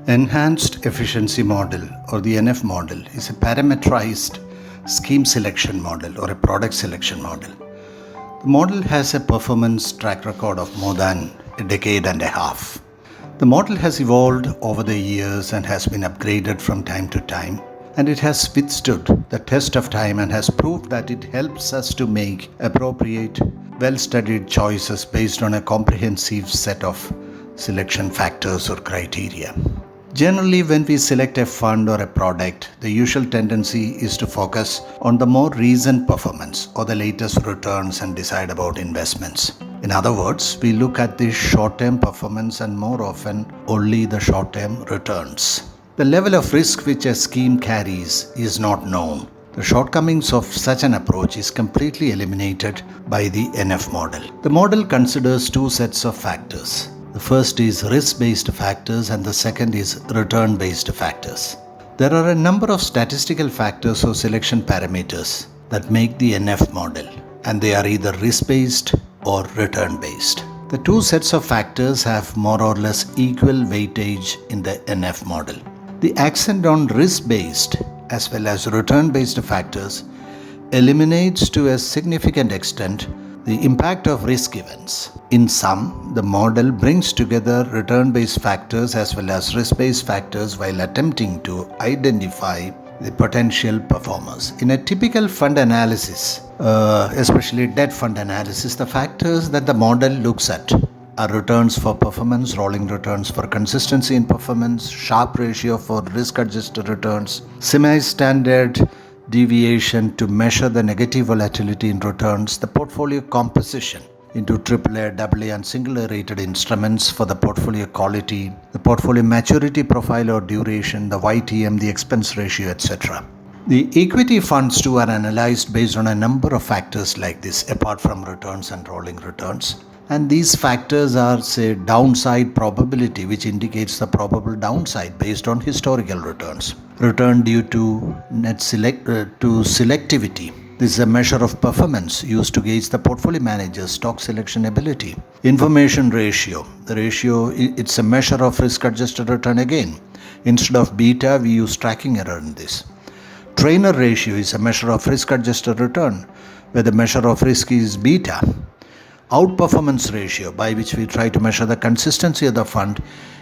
Enhanced Efficiency Model or the EnEf model is a parametrized scheme selection model or a product selection model. The model has a performance track record of more than a decade and a half. The model has evolved over the years and has been upgraded from time to time, and it has withstood the test of time and has proved that it helps us to make appropriate, well-studied choices based on a comprehensive set of selection factors or criteria. Generally, when we select a fund or a product, the usual tendency is to focus on the more recent performance or the latest returns and decide about investments. In other words, we look at the short-term performance and more often only the short-term returns. The level of risk which a scheme carries is not known. The shortcomings of such an approach is completely eliminated by the EnEf model. The model considers two sets of factors. The first is risk-based factors and the second is return-based factors. There are a number of statistical factors or selection parameters that make the EnEf model, and they are either risk-based or return-based. The two sets of factors have more or less equal weightage in the EnEf model. The accent on risk-based as well as return-based factors eliminates to a significant extent the impact of risk events. In sum, the model brings together return-based factors as well as risk-based factors while attempting to identify the potential performers. In a typical fund analysis, especially debt fund analysis, the factors that the model looks at are returns for performance, rolling returns for consistency in performance, Sharpe ratio for risk-adjusted returns, semi-standard deviation to measure the negative volatility in returns, the portfolio composition into AAA, AA and single A rated instruments for the portfolio quality, the portfolio maturity profile or duration, the YTM, the expense ratio, etc. The equity funds too are analyzed based on a number of factors like this apart from returns and rolling returns. And these factors are, say, downside probability, which indicates the probable downside based on historical returns. Return due to selectivity. This is a measure of performance used to gauge the portfolio manager's stock selection ability. Information ratio. The ratio, it's a measure of risk-adjusted return again. Instead of beta, we use tracking error in this. Trainer ratio is a measure of risk-adjusted return, where the measure of risk is beta. Outperformance ratio, by which we try to measure the consistency of the fund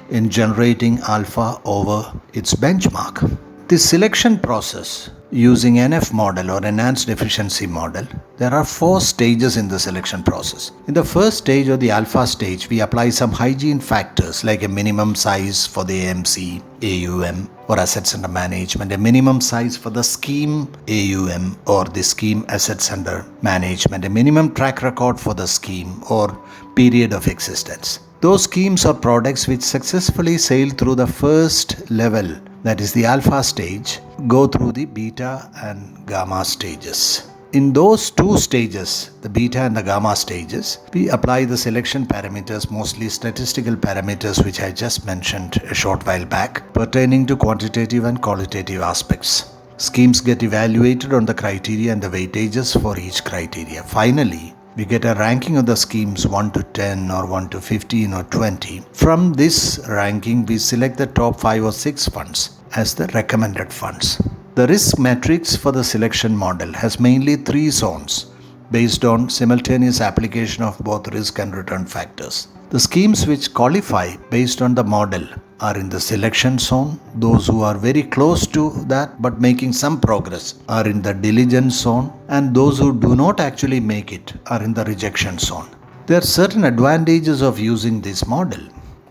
in generating alpha over its benchmark. This selection process using EnEf model or enhanced efficiency model, there are 4 stages in the selection process. In the first stage or the alpha stage, we apply some hygiene factors like a minimum size for the AMC, AUM or assets under management, a minimum size for the scheme AUM or the scheme assets under management, a minimum track record for the scheme or period of existence. Those schemes or products which successfully sail through the first level, that is the alpha stage, go through the beta and gamma stages. In those 2 stages, the beta and the gamma stages, we apply the selection parameters, mostly statistical parameters which I just mentioned a short while back, pertaining to quantitative and qualitative aspects. Schemes get evaluated on the criteria and the weightages for each criteria. Finally, we get a ranking of the schemes 1 to 10 or 1 to 15 or 20. From this ranking, we select the top 5 or 6 funds as the recommended funds. The risk matrix for the selection model has mainly 3 zones based on simultaneous application of both risk and return factors. The schemes which qualify based on the model are in the selection zone. Those who are very close to that but making some progress are in the diligence zone, and those who do not actually make it are in the rejection zone. There are certain advantages of using this model.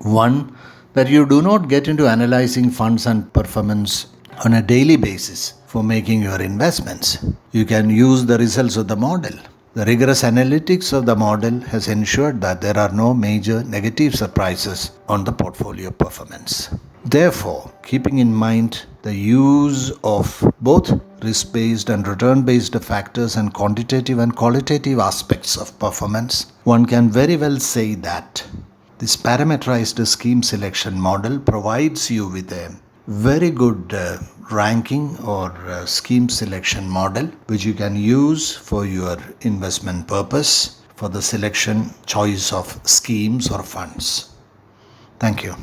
One, that you do not get into analyzing funds and performance on a daily basis for making your investments. You can use the results of the model. The rigorous analytics of the model has ensured that there are no major negative surprises on the portfolio performance. Therefore, keeping in mind the use of both risk-based and return-based factors and quantitative and qualitative aspects of performance, one can very well say that this parametrized scheme selection model provides you with a very good ranking or scheme selection model which you can use for your investment purpose for the selection choice of schemes or funds. Thank you.